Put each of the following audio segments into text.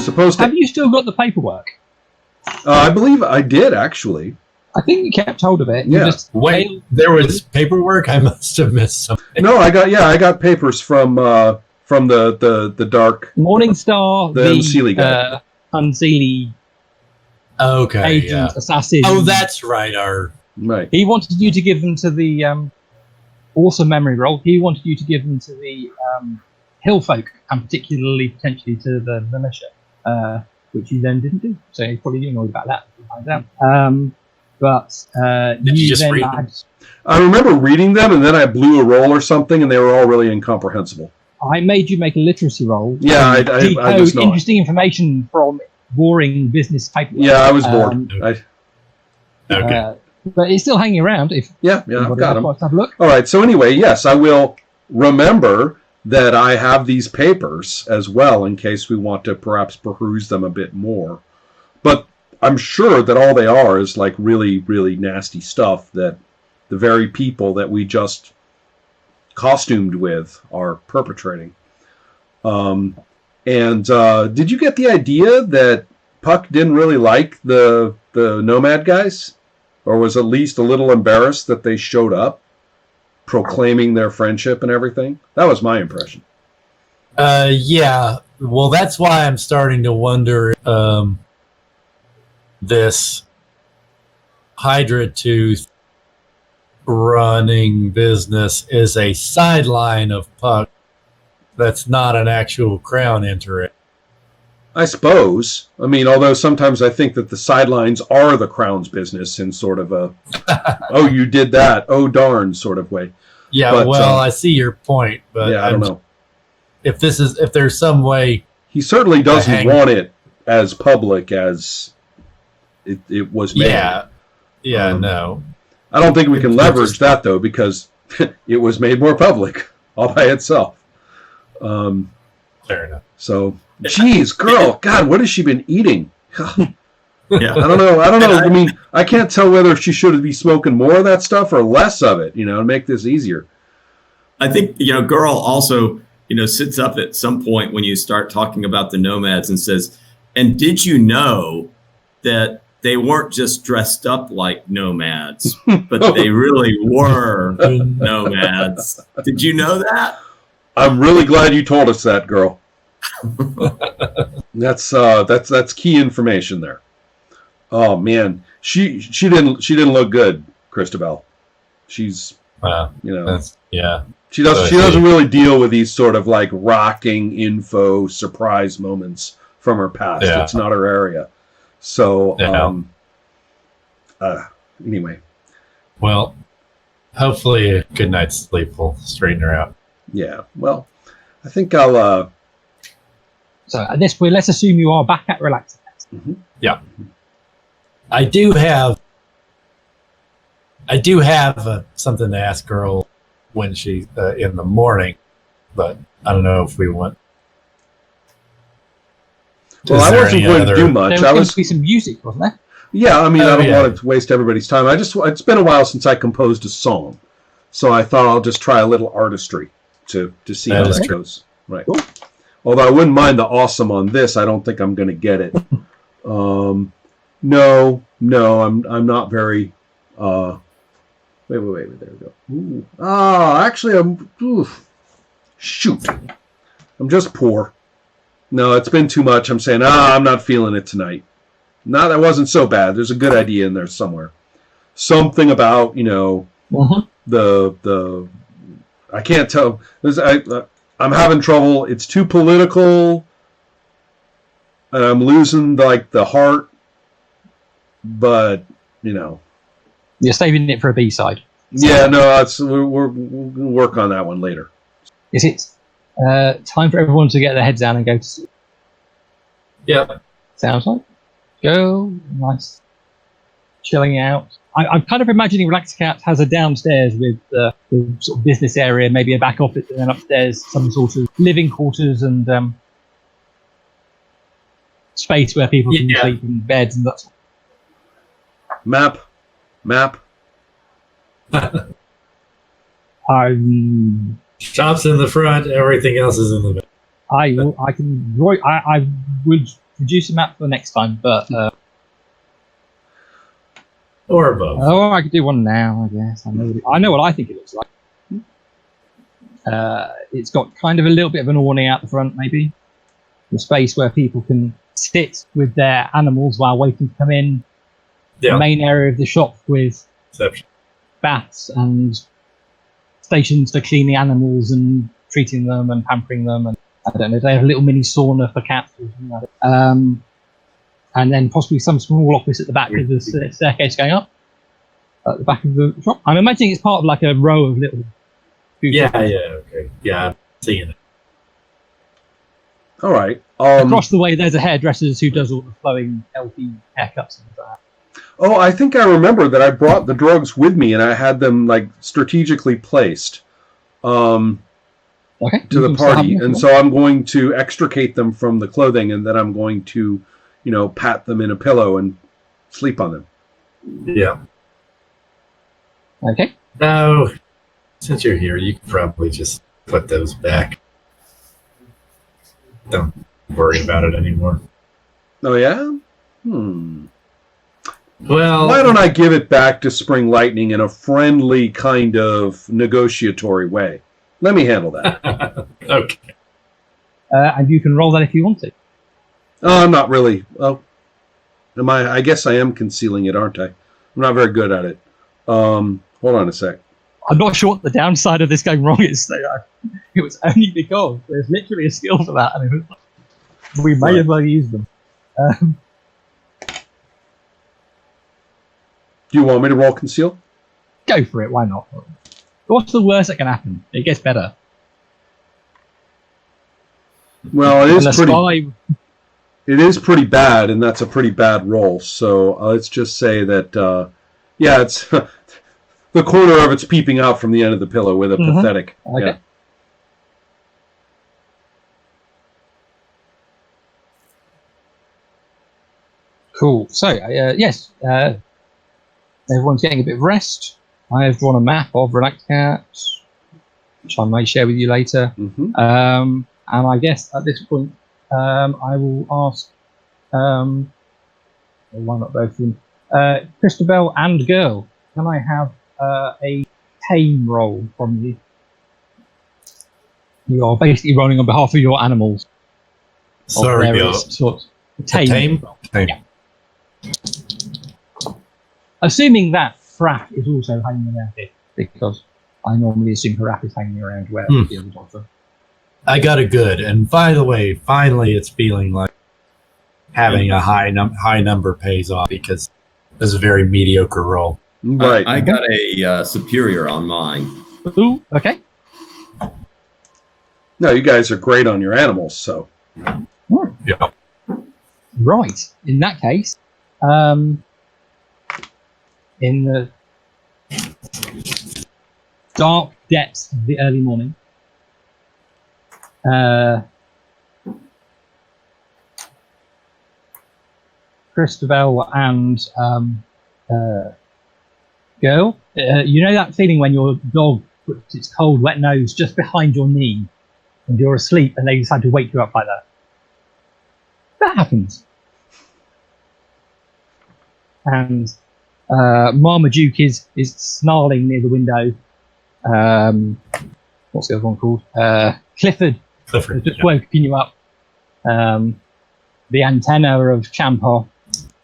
was supposed to... Have you still got the paperwork? I believe I did, actually. I think you kept hold of it. Yeah. Wait, there was paperwork? I must have missed something. No, I got papers from the Dark... Morningstar, the Unseelie guy. Unseelie agent, assassin. Oh, that's right. Right. He wanted you to give them to the awesome memory roll. He wanted you to give them to the hill folk, and particularly potentially to the militia, which you then didn't do. So you're probably annoyed about that. But Did you just read them? I remember reading them, and then I blew a roll or something, and they were all really incomprehensible. I made you make a literacy roll. Yeah, I just know interesting information from boring business paperwork. Yeah, I was bored. Okay. But it's still hanging around. Yeah, I've got them. Have a look. All right, so anyway, yes, I will remember that I have these papers as well in case we want to perhaps peruse them a bit more. But I'm sure that all they are is like really, really nasty stuff that the very people that we just costumed with are perpetrating. And did you get the idea that Puck didn't really like the Nomad guys? Or was at least a little embarrassed that they showed up, proclaiming their friendship and everything? That was my impression. Yeah. Well, that's why I'm starting to wonder this Hydra Tooth running business is a sideline of Puck that's not an actual crown interest. I suppose. I mean, although sometimes I think that the sidelines are the crown's business in sort of a, oh, you did that, oh, darn sort of way. Yeah, but, well, I see your point, but yeah, I don't know. If there's some way... He certainly doesn't want it as public as it was made. Yeah, no. I don't think we can leverage that, though, because it was made more public all by itself. Fair enough. So... Jeez, girl, God, what has she been eating? Yeah. I don't know. I mean, I can't tell whether she should be smoking more of that stuff or less of it, to make this easier. I think, girl also, sits up at some point when you start talking about the nomads and says, and did you know that they weren't just dressed up like nomads, but they really were nomads? Did you know that? I'm really glad you told us that, girl. That's key information there. Oh man, she didn't look good, Christabel. She's yeah. She doesn't really deal with these sort of like rocking info surprise moments from her past. Yeah. It's not her area. So anyway. Well, hopefully a good night's sleep will straighten her out. Yeah. Well, I think I'll. So at this point, let's assume you are back at Relaxing. Mm-hmm. Yeah. I do have something to ask Girl when she in the morning, but I don't know if we want. Well, I wasn't going to do much. There was going to be some music, wasn't there? Yeah, I mean, I don't want to waste everybody's time. It's been a while since I composed a song, so I thought I'll just try a little artistry to see how that goes. Right. Cool. Although I wouldn't mind the awesome on this, I don't think I'm going to get it. No, I'm not very. Wait, there we go. Ooh. Actually, shoot, I'm just poor. No, it's been too much. I'm saying, I'm not feeling it tonight. No, that wasn't so bad. There's a good idea in there somewhere. Something about the I can't tell. I'm having trouble. It's too political, and I'm losing the heart. But you're saving it for a B-side. Yeah, no, we'll work on that one later. Is it time for everyone to get their heads down and go to sleep? Yeah, sounds like. Go, nice, chilling out. I'm kind of imagining Relaxing Cat has a downstairs with the sort of business area, maybe a back office, and then upstairs some sort of living quarters and space where people can sleep in beds and that sort of. Map. Shop's in the front, everything else is in the back. I would produce a map for next time, but Or both. I could do one now. I guess I know what I think it looks like. It's got kind of a little bit of an awning out the front, maybe the space where people can sit with their animals while waiting to come in. Yeah. The main area of the shop with Exception. baths and stations for cleaning animals and treating them and pampering them, and I don't know, they have a little mini sauna for cats or something like that. And then possibly some small office at the back with the staircase going up at the back of the shop. I'm imagining it's part of like a row of little food shops. Okay. Yeah, I'm seeing it. All right. Across the way, there's a hairdresser who does all the flowing, healthy haircuts and that. Oh, I think I remember that I brought the drugs with me and I had them like strategically placed to the party. And so I'm going to extricate them from the clothing, and then I'm going to, pat them in a pillow and sleep on them. Yeah. Okay. No, since you're here, you can probably just put those back. Don't worry about it anymore. Oh, yeah? Well, why don't I give it back to Spring Lightning in a friendly kind of negotiatory way? Let me handle that. Okay. And you can roll that if you want to. Not really. Oh, I guess I am concealing it, aren't I? I'm not very good at it. Hold on a sec. I'm not sure what the downside of this going wrong is. It was only because there's literally a skill for that, and we may as well use them. Do you want me to roll conceal? Go for it. Why not? What's the worst that can happen? It gets better. Well, it is pretty bad, and that's a pretty bad roll. So let's just say that, it's the corner of it's peeping out from the end of the pillow with a pathetic. Okay. Yeah. Cool. So, yes, everyone's getting a bit of rest. I have drawn a map of Relaxcat, which I may share with you later. Mm-hmm. And I guess at this point, I will ask, why not both of them? Christabel and Girl, can I have a tame roll from you? You are basically rolling on behalf of your animals. Sorry, Bill. Tame. Yeah. Assuming that Fraff is also hanging around here, because I normally assume Fraff is hanging around where the other dogs are. I got a good, and by the way, finally it's feeling like having a high number pays off, because this is a very mediocre roll. Right. I got a superior on mine. Ooh, okay. No, you guys are great on your animals, so. Yeah. Right. In that case, in the dark depths of the early morning, Christabel and Girl, you know that feeling when your dog puts its cold, wet nose just behind your knee and you're asleep and they decide to wake you up like that? That happens. And Marmaduke is snarling near the window. What's the other one called? Clifford has just woken you up. The antenna of Champa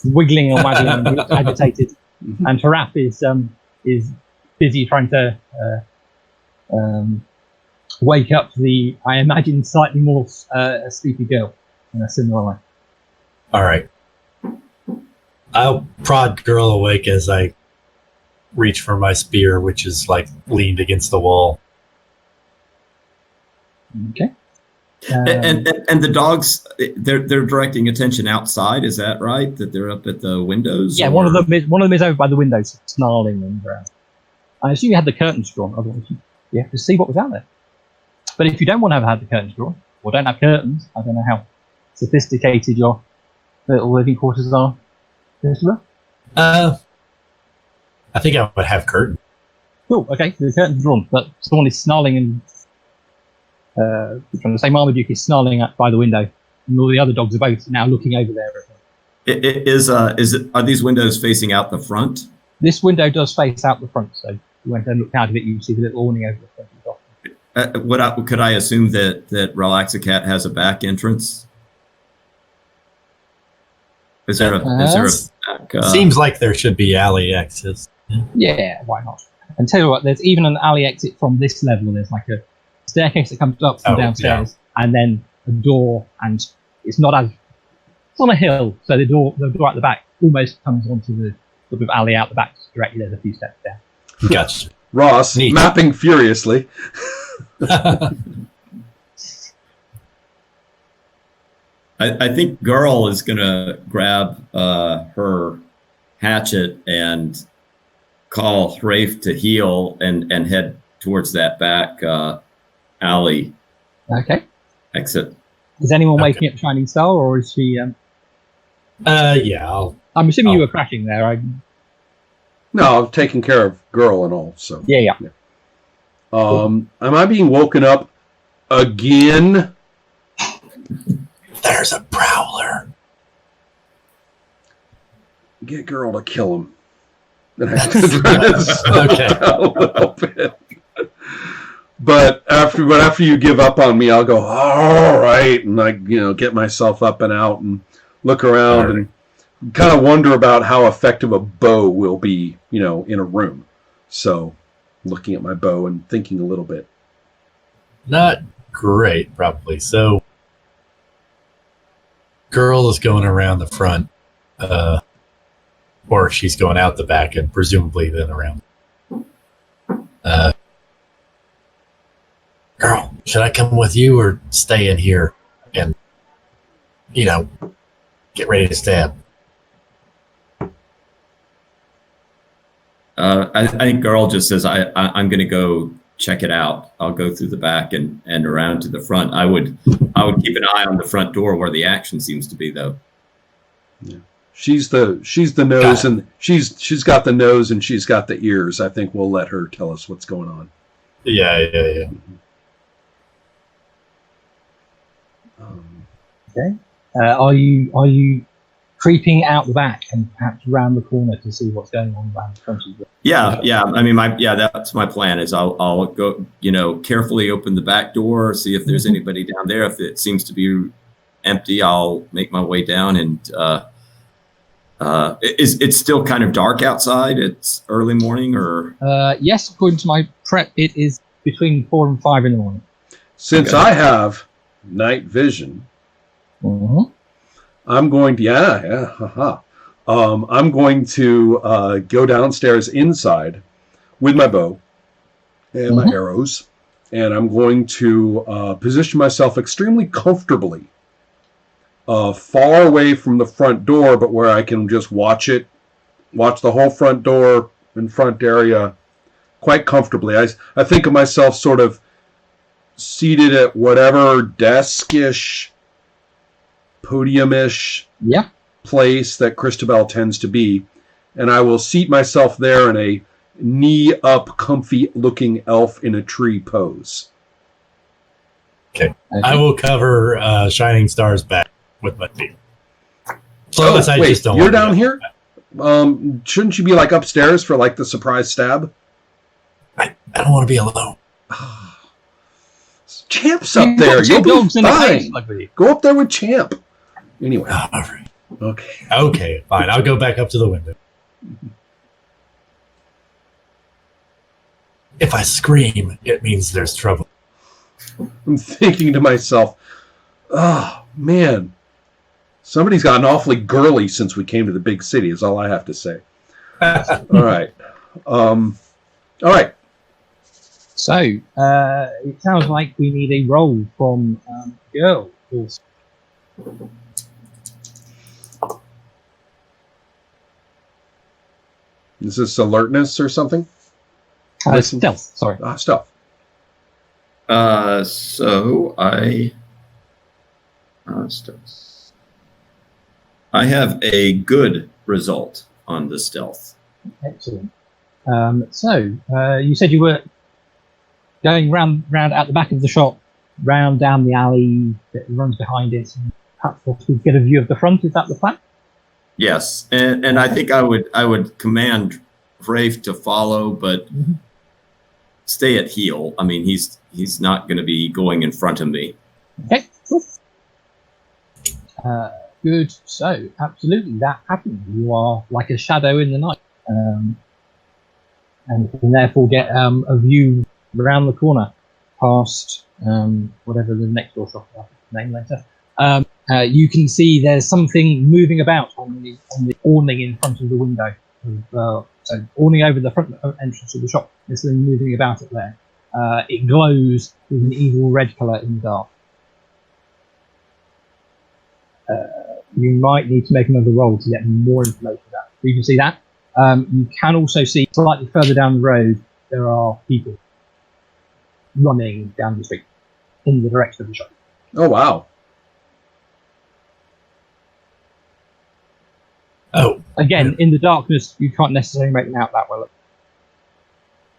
wiggling and waggling and he looks agitated. And Harap is busy trying to wake up the, I imagine, slightly more sleepy girl in a similar way. All right. I'll prod Girl awake as I reach for my spear, which is like leaned against the wall. Okay. And the dogs, they're directing attention outside. Is that right? That they're up at the windows? Yeah, or? one of them is over by the windows, snarling and I assume you had the curtains drawn. Otherwise, you have to see what was out there. But if you don't want to have the curtains drawn, or don't have curtains, I don't know how sophisticated your little living quarters are. I think I would have curtain. Cool. Okay, the curtains drawn, but someone is snarling and. Trying to say Marmaduke is snarling by the window. and all the other dogs are both now looking over there. Are these windows facing out the front? This window does face out the front, so you went and looked out of it, you see the little awning over the front of the dock. Could I assume that Relaxacat has a back entrance? Is there a back? Seems like there should be alley exits. Yeah, why not? And tell you what, there's even an alley exit from this level. There's like a staircase that comes up from downstairs, and then a door, and it's on a hill, so the door at the back almost comes onto the sort of alley out the back directly. There's a few steps down. Gotcha. Ross, Neat. mapping furiously. I think Girl is gonna grab her hatchet and call Rafe to heal and head towards that back alley Okay. exit. Is anyone waking up Shining Star, or is she? Yeah. I'm assuming you were crashing there. No, I'm taking care of Girl and all. So Yeah. Am I being woken up again? There's a prowler. Get Girl to kill him. Then I have to try to slow down a little bit. But after you give up on me, I'll go, all right, and get myself up and out and look around and kind of wonder about how effective a bow will be, in a room. So, looking at my bow and thinking a little bit. Not great, probably. So, Girl is going around the front, or she's going out the back and presumably then around. Girl, should I come with you or stay in here and, get ready to stab? I think Girl just says, I'm going to go check it out. I'll go through the back and around to the front. I would keep an eye on the front door where the action seems to be, though. Yeah. She's the nose, and she's got the nose and she's got the ears. I think we'll let her tell us what's going on. Yeah. Okay. Are you creeping out the back and perhaps around the corner to see what's going on around the front of the? Yeah. I mean, that's my plan. Is I'll go, carefully open the back door, see if there's anybody down there. If it seems to be empty, I'll make my way down. And it's still kind of dark outside. It's early morning, or yes, according to my prep, it is between 4 and 5 in the morning. Since I have night vision, I'm going to I'm going to go downstairs inside with my bow and my arrows, and I'm going to position myself extremely comfortably, far away from the front door, but where I can just watch the whole front door and front area quite comfortably. I think of myself sort of seated at whatever desk-ish, podium-ish place that Christabel tends to be, and I will seat myself there in a knee-up, comfy-looking elf in a tree pose. Okay. I will cover Shining Star's back with my feet. Wait, you're down here? Shouldn't you be upstairs for the surprise stab? I don't want to be alone. Champ's up there. You'll be fine. Go up there with Champ. Anyway. All right. Okay. Okay, fine. I'll go back up to the window. If I scream, it means there's trouble. I'm thinking to myself, oh, man. Somebody's gotten awfully girly since we came to the big city, is all I have to say. All right. All right. So, it sounds like we need a roll from Girl. Is this alertness or something? Stealth, sorry. Stealth. So I stealth. I have a good result on the stealth. Excellent. So, you said you were going round out the back of the shop, round down the alley that runs behind it, and perhaps possibly get a view of the front. Is that the plan? Yes, and I think I would command Rafe to follow, but stay at heel. I mean, he's not going to be going in front of me. Okay, cool. Good. So, absolutely, that happens. You are like a shadow in the night, and can therefore get a view around the corner, past whatever the next door shop is. Name later. You can see there's something moving about on the awning in front of the window. So awning over the front entrance of the shop. There's something moving about it there. It glows with an evil red colour in the dark. You might need to make another roll to get more information about it. You can see that. You can also see slightly further down the road there are people running down the street in the direction of the shop. Oh, wow. Oh, Again, in the darkness, you can't necessarily make them out that well.